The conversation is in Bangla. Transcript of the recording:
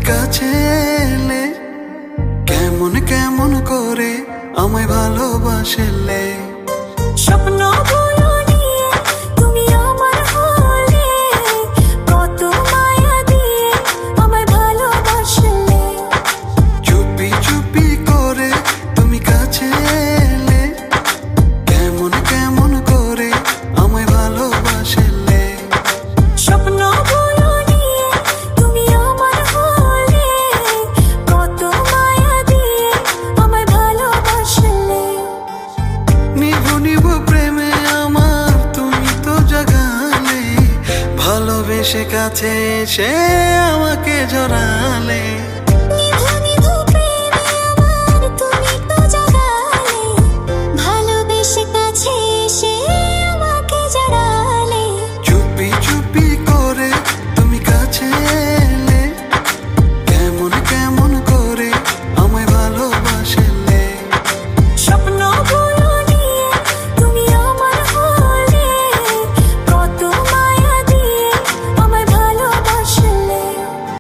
কাছে এলে কেমন কেমন করে আমায় ভালোবাসলে। স্বপ্ন বলো নিয়ে তুমি আমার হলে, কত মায়া দিয়ে আমায় ভালোবাসলে। চুপি চুপি করে তুমি কাছে এলে কেমন কেমন করে আমায় ভালোবাসলে। স্বপ্ন বলো নিয়ে তুমি আমার হলে, কত মায়া দিয়ে আমায় ভালোবাসলে। নিভু নিভু প্রেমে আমার তুমি তো জাগালে, ভালোবেসে কাছে এসে আমাকে জড়ালে।